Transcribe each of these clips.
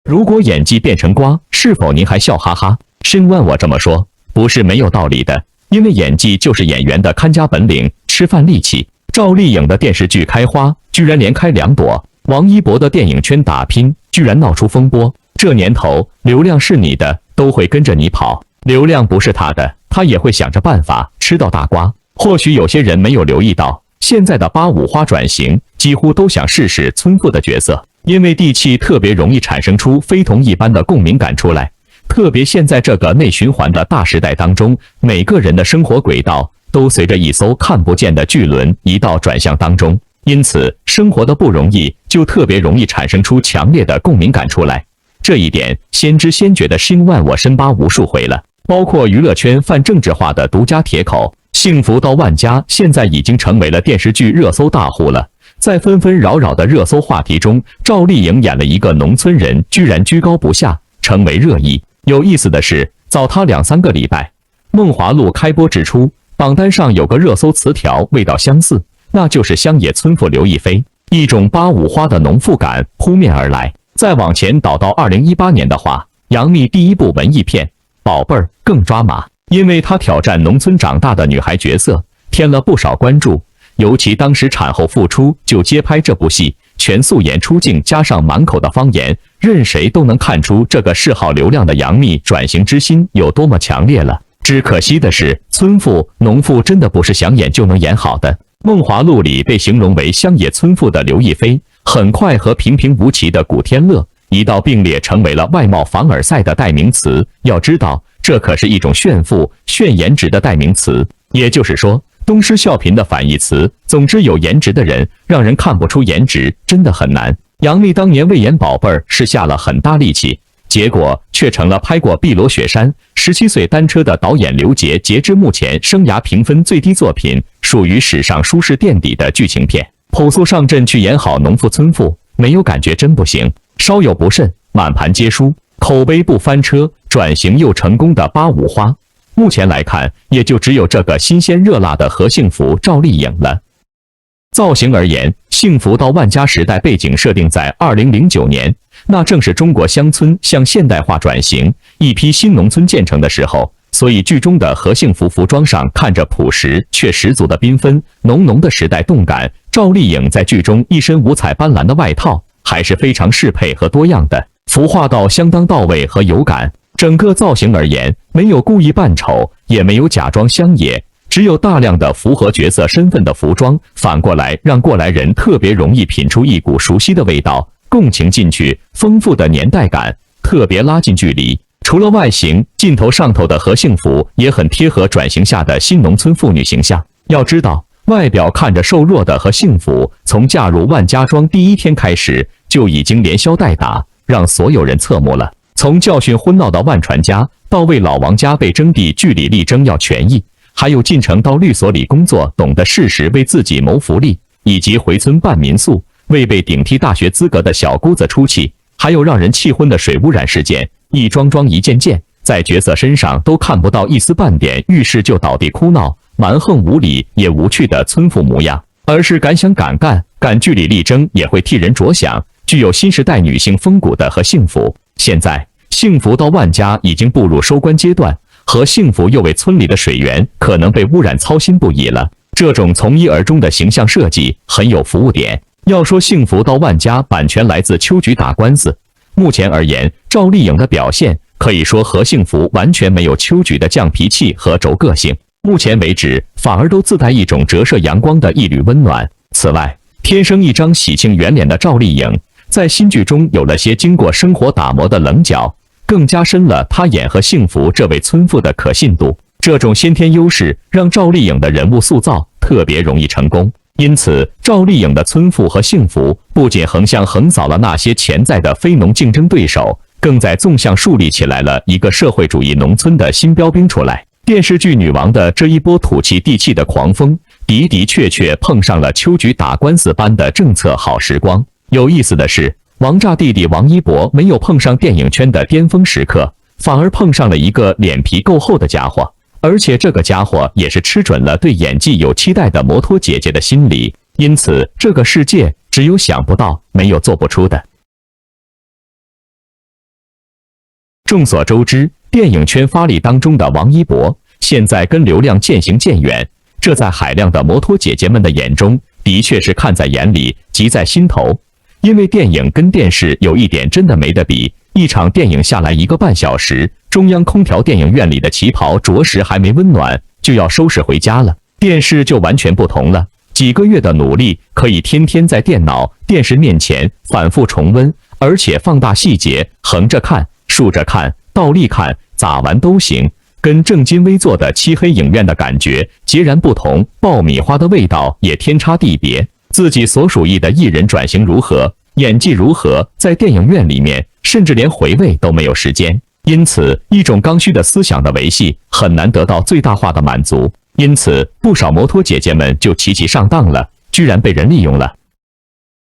如果演技变成瓜，是否您还笑哈哈？申万我这么说不是没有道理的，因为演技就是演员的看家本领、吃饭利器。赵丽颖的电视剧开花，居然连开2朵；王一博的电影圈打拼，居然闹出风波。这年头，流量是你的，都会跟着你跑；流量不是他的，他也会想着办法吃到大瓜。或许有些人没有留意到，现在的8、5花转型几乎都想试试村妇的角色，因为地气特别容易产生出非同一般的共鸣感出来。特别现在这个内循环的大时代当中，每个人的生活轨道都随着一艘看不见的巨轮移到转向当中，因此生活的不容易就特别容易产生出强烈的共鸣感出来。这一点先知先觉的申万我深扒无数回了，包括娱乐圈泛政治化的独家铁口，幸福到万家现在已经成为了电视剧热搜大户了。在纷纷扰扰的热搜话题中，赵丽颖演了一个农村人，居然居高不下，成为热议。有意思的是，早他2、3个礼拜，《梦华录》开播之初，榜单上有个热搜词条味道相似，那就是乡野村妇刘亦菲。一种8、5花的农妇感扑面而来。再往前倒到2018年的话，杨幂第一部文艺片《宝贝儿》更抓马，因为她挑战农村长大的女孩角色，添了不少关注。尤其当时产后复出就接拍这部戏，全素颜出镜，加上满口的方言，任谁都能看出这个嗜好流量的杨幂转型之心有多么强烈了。只可惜的是，村妇、农妇真的不是想演就能演好的。《梦华录》里被形容为乡野村妇的刘亦菲，很快和平平无奇的古天乐一道并列，成为了外貌凡尔赛的代名词。要知道，这可是一种炫富、炫颜值的代名词，也就是说，东施效颦的反义词。总之，有颜值的人让人看不出颜值，真的很难。杨幂当年为演宝贝儿是下了很大力气，结果却成了拍过《碧螺雪山》17岁单车的导演刘杰，截至目前生涯评分最低作品，属于史上舒适垫底的剧情片。朴素上阵去演好农妇村妇，没有感觉真不行。稍有不慎，满盘皆输。口碑不翻车，转型又成功的8、5花，目前来看，也就只有这个新鲜热辣的何幸福、赵丽颖了。造型而言，幸福到万家时代背景设定在2009年，那正是中国乡村向现代化转型，一批新农村建成的时候。所以剧中的何幸福服装上看着朴实，却十足的缤纷，浓浓的时代动感。赵丽颖在剧中一身五彩斑斓的外套，还是非常适配和多样的，服化到相当到位和有感。整个造型而言，没有故意扮丑，也没有假装乡野，只有大量的符合角色身份的服装，反过来让过来人特别容易品出一股熟悉的味道，共情进去，丰富的年代感，特别拉近距离。除了外形，镜头上头的何幸福也很贴合转型下的新农村妇女形象。要知道，外表看着瘦弱的何幸福，从嫁入万家庄第一天开始，就已经连消带打，让所有人侧目了。从教训婚闹到万传家，到为老王家被征地据理力争要权益，还有进城到律所里工作，懂得适时为自己谋福利，以及回村办民宿，为被顶替大学资格的小姑子出气，还有让人气昏的水污染事件，一桩桩一件件，在角色身上都看不到一丝半点遇事就倒地哭闹、蛮横无理也无趣的村妇模样，而是敢想敢干、敢据理力争，也会替人着想，具有新时代女性风骨的何幸福。现在幸福到万家已经步入收官阶段，何幸福又为村里的水源可能被污染操心不已了。这种从一而终的形象设计很有服务点。要说幸福到万家版权来自秋菊打官司，目前而言，赵丽颖的表现可以说何幸福完全没有秋菊的犟脾气和轴个性，目前为止反而都自带一种折射阳光的一缕温暖。此外，天生一张喜庆圆脸的赵丽颖，在新剧中有了些经过生活打磨的棱角，更加深了她演何幸福这位村妇的可信度。这种先天优势让赵丽颖的人物塑造特别容易成功。因此，赵丽颖的村妇和幸福不仅横向横扫了那些潜在的非农竞争对手，更在纵向树立起来了一个社会主义农村的新标兵出来。电视剧女王的这一波土气地气的狂风，的的确确碰上了秋菊打官司般的政策好时光。有意思的是，王炸弟弟王一博没有碰上电影圈的巅峰时刻，反而碰上了一个脸皮够厚的家伙。而且这个家伙也是吃准了对演技有期待的摩托姐姐的心理，因此这个世界只有想不到，没有做不出的。众所周知，电影圈发力当中的王一博，现在跟流量渐行渐远，这在海量的摩托姐姐们的眼中，的确是看在眼里，急在心头。因为电影跟电视有一点真的没得比，一场电影下来1个半小时，中央空调电影院里的旗袍着实还没温暖，就要收拾回家了。电视就完全不同了，几个月的努力，可以天天在电脑、电视面前反复重温，而且放大细节，横着看、竖着看、倒立看，咋玩都行。跟正襟危坐的漆黑影院的感觉截然不同，爆米花的味道也天差地别。自己所属意的艺人转型如何，演技如何，在电影院里面甚至连回味都没有时间。因此，一种刚需的思想的维系很难得到最大化的满足。因此，不少摩托姐姐们就齐齐上当了，居然被人利用了。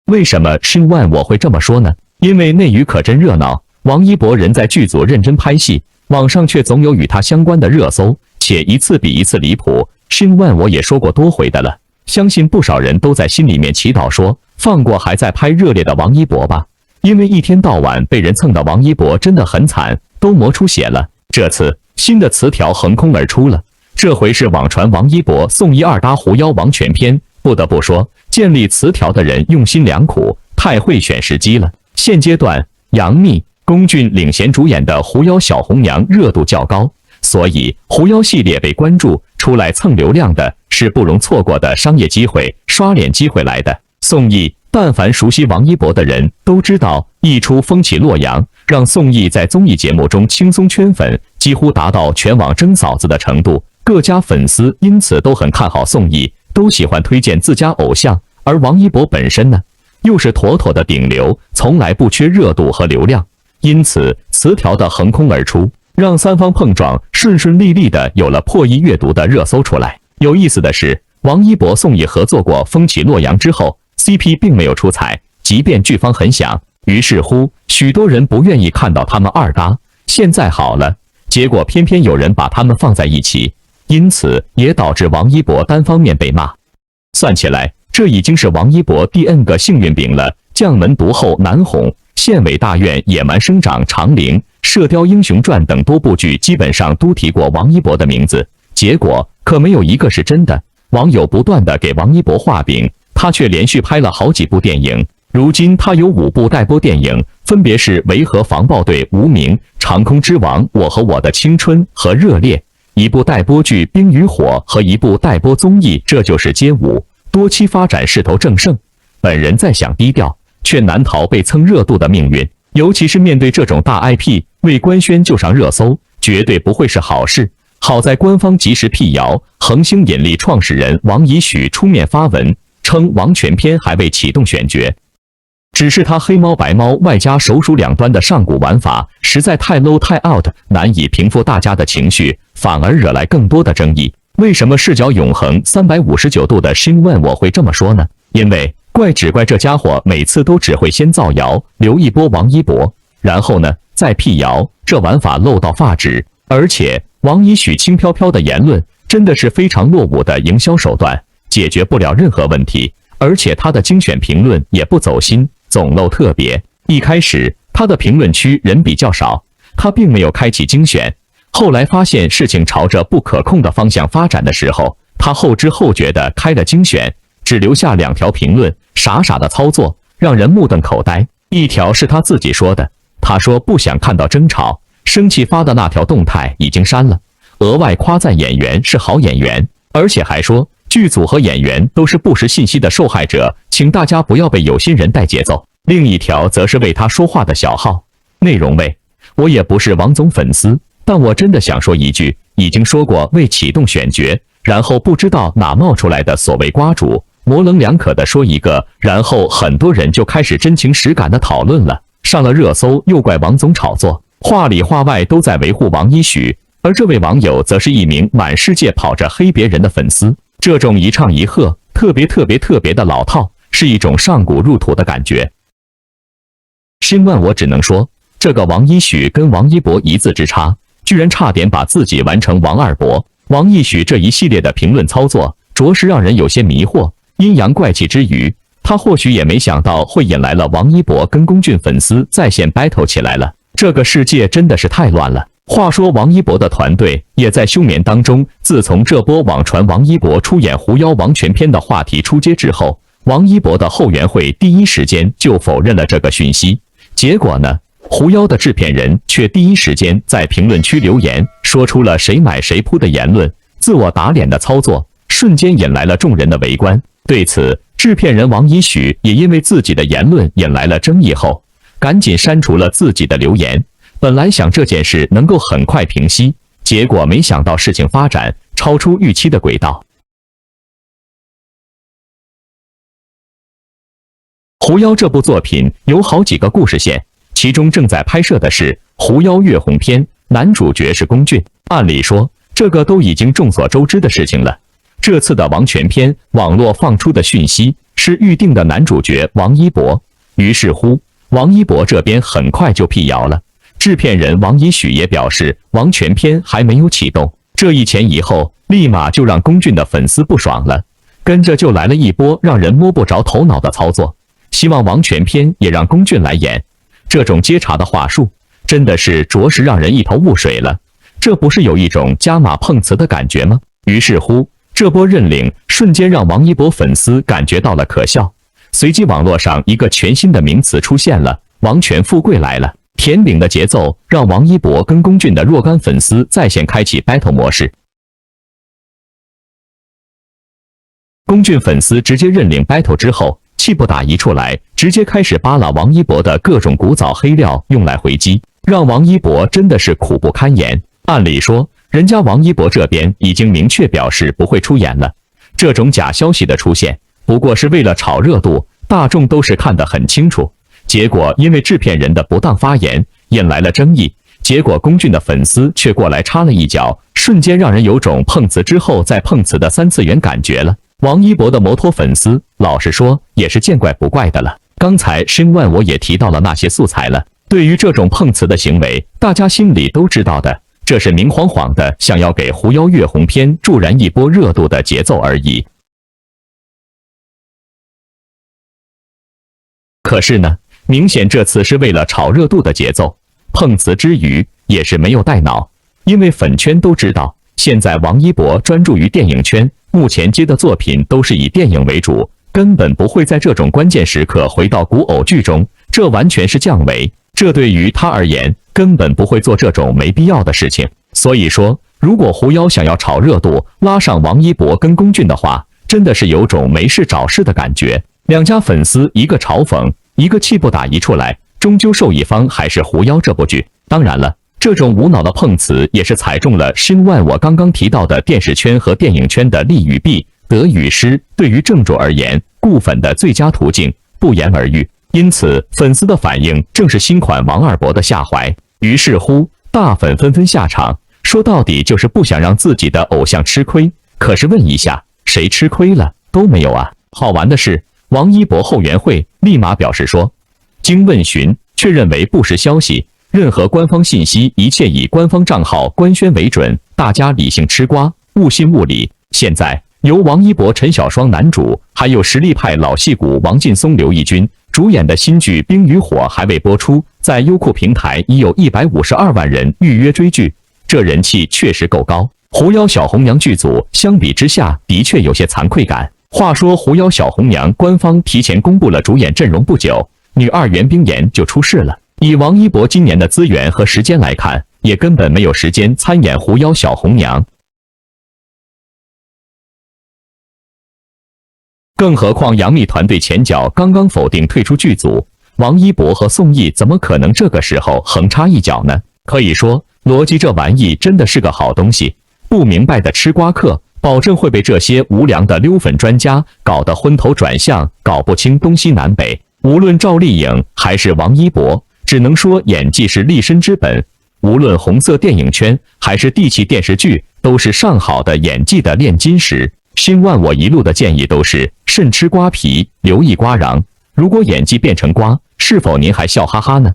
为什么Shin1我会这么说呢？因为内娱可真热闹，王一博人在剧组认真拍戏，网上却总有与他相关的热搜，且一次比一次离谱。Shin1我也说过多回的了。相信不少人都在心里面祈祷说，放过还在拍热烈的王一博吧，因为一天到晚被人蹭的王一博真的很惨，都磨出血了。这次新的词条横空而出了，这回是网传王一博宋轶二搭狐妖王全篇。不得不说，建立词条的人用心良苦，太会选时机了。现阶段，杨幂、龚俊领衔主演的狐妖小红娘热度较高，所以狐妖系列被关注，出来蹭流量的是不容错过的商业机会、刷脸机会来的。宋轶，但凡熟悉王一博的人都知道，一出风起洛阳，让宋轶在综艺节目中轻松圈粉，几乎达到全网争嫂子的程度。各家粉丝因此都很看好宋轶，都喜欢推荐自家偶像。而王一博本身呢，又是妥妥的顶流，从来不缺热度和流量，因此词条的横空而出，让三方碰撞顺顺利利的有了破亿阅读的热搜出来。有意思的是，王一博宋轶合作过《风起洛阳》之后 ，CP 并没有出彩，即便剧方很想，于是乎许多人不愿意看到他们二搭。现在好了，结果偏偏有人把他们放在一起，因此也导致王一博单方面被骂。算起来，这已经是王一博第 N 个幸运饼了。将门毒后难哄，县委大院野蛮生长长陵，射雕英雄传等多部剧基本上都提过王一博的名字，结果可没有一个是真的。网友不断的给王一博画饼，他却连续拍了好几部电影。如今他有5部待播电影，分别是《维和防暴队》《无名》、《长空之王》《我和我的青春》和《热烈》，一部待播剧《冰与火》和一部待播综艺《这就是街舞》，多期发展势头正盛。本人再想低调，却难逃被蹭热度的命运。尤其是面对这种大 IP， 为官宣就上热搜，绝对不会是好事。好在官方及时辟谣，恒星引力创始人王以许出面发文称，王全篇还未启动选角，只是他黑猫白猫外加手鼠两端的上古玩法实在太 low 太 out， 难以平复大家的情绪，反而惹来更多的争议。为什么视角永恒359度的Shin1我会这么说呢？因为只怪这家伙每次都只会先造谣，留一波王一博，然后呢再辟谣，这玩法漏到发指。而且王以许轻飘飘的言论真的是非常落伍的营销手段，解决不了任何问题。而且他的精选评论也不走心，总漏特别。一开始他的评论区人比较少，他并没有开启精选，后来发现事情朝着不可控的方向发展的时候，他后知后觉地开了精选，只留下2条评论，傻傻的操作让人目瞪口呆。一条是他自己说的，他说不想看到争吵，生气发的那条动态已经删了，额外夸赞演员是好演员，而且还说剧组和演员都是不实信息的受害者，请大家不要被有心人带节奏。另一条则是为他说话的小号，内容为：我也不是王总粉丝，但我真的想说一句，已经说过未启动选角，然后不知道哪冒出来的所谓瓜主模棱两可的说一个，然后很多人就开始真情实感的讨论了，上了热搜，又怪王总炒作，话里话外都在维护王一许。而这位网友则是一名满世界跑着黑别人的粉丝，这种一唱一和特别的老套，是一种上古入土的感觉。Shin1我只能说，这个王一许跟王一博一字之差，居然差点把自己完成王二博。王一许这一系列的评论操作着实让人有些迷惑，阴阳怪气之余，他或许也没想到会引来了王一博跟龚俊粉丝在线 battle 起来了。这个世界真的是太乱了。话说王一博的团队也在休眠当中。自从这波网传王一博出演《狐妖王全篇》的话题出街之后，王一博的后援会第一时间就否认了这个讯息。结果呢，狐妖的制片人却第一时间在评论区留言，说出了谁买谁扑的言论，自我打脸的操作，瞬间引来了众人的围观。对此，制片人王一许也因为自己的言论引来了争议后，赶紧删除了自己的留言。本来想这件事能够很快平息，结果没想到事情发展超出预期的轨道。狐妖这部作品有好几个故事线，其中正在拍摄的是《狐妖月红篇》，男主角是龚俊。按理说，这个都已经众所周知的事情了。这次的王全篇网络放出的讯息是预定的男主角王一博，于是乎，王一博这边很快就辟谣了。制片人王一许也表示，王全篇还没有启动，这一前一后，立马就让龚俊的粉丝不爽了，跟着就来了一波让人摸不着头脑的操作，希望王全篇也让龚俊来演。这种接茬的话术，真的是着实让人一头雾水了。这不是有一种加码碰瓷的感觉吗？于是乎，这波认领瞬间让王一博粉丝感觉到了可笑。随即，网络上一个全新的名词出现了：王权富贵来了。甜饼的节奏让王一博跟龚俊的若干粉丝在线开启 battle 模式。龚俊粉丝直接认领 battle 之后，气不打一处来，直接开始扒拉王一博的各种古早黑料用来回击，让王一博真的是苦不堪言。按理说，人家王一博这边已经明确表示不会出演了，这种假消息的出现不过是为了炒热度，大众都是看得很清楚。结果因为制片人的不当发言引来了争议，结果龚俊的粉丝却过来插了一脚，瞬间让人有种碰瓷之后再碰瓷的三次元感觉了。王一博的摩托粉丝老实说也是见怪不怪的了。刚才申万我也提到了那些素材了，对于这种碰瓷的行为，大家心里都知道的，这是明晃晃的想要给《狐妖月红篇》助燃一波热度的节奏而已。可是呢，明显这次是为了炒热度的节奏，碰瓷之余也是没有带脑，因为粉圈都知道，现在王一博专注于电影圈，目前接的作品都是以电影为主，根本不会在这种关键时刻回到古偶剧中，这完全是降维，这对于他而言根本不会做这种没必要的事情。所以说，如果狐妖想要炒热度，拉上王一博跟龚俊的话，真的是有种没事找事的感觉。两家粉丝一个嘲讽，一个气不打一处来，终究受益方还是狐妖这部剧。当然了，这种无脑的碰瓷也是踩中了申万我刚刚提到的电视圈和电影圈的利与弊、得与失。对于正主而言，固粉的最佳途径不言而喻。因此，粉丝的反应正是新款王二博的下怀。于是乎，大粉纷纷下场，说到底就是不想让自己的偶像吃亏。可是问一下，谁吃亏了？都没有啊！好玩的是，王一博后援会立马表示说，经问询确认为不实消息，任何官方信息一切以官方账号官宣为准，大家理性吃瓜，勿信勿理。现在由王一博、陈小双男主，还有实力派老戏骨王劲松、刘奕君主演的新剧《冰与火》还未播出，在优酷平台已有152万人预约追剧，这人气确实够高。狐妖小红娘剧组相比之下的确有些惭愧感。话说狐妖小红娘官方提前公布了主演阵容不久，女二袁冰妍就出事了。以王一博今年的资源和时间来看，也根本没有时间参演狐妖小红娘。更何况杨幂团队前脚刚刚否定退出剧组，王一博和宋轶怎么可能这个时候横插一脚呢？可以说，逻辑这玩意真的是个好东西，不明白的吃瓜客保证会被这些无良的溜粉专家搞得昏头转向，搞不清东西南北。无论赵丽颖还是王一博，只能说演技是立身之本。无论红色电影圈还是地气电视剧，都是上好的演技的炼金石。申万我一路的建议都是慎吃瓜皮，留意瓜瓤。如果演技变成瓜，是否您还笑哈哈呢？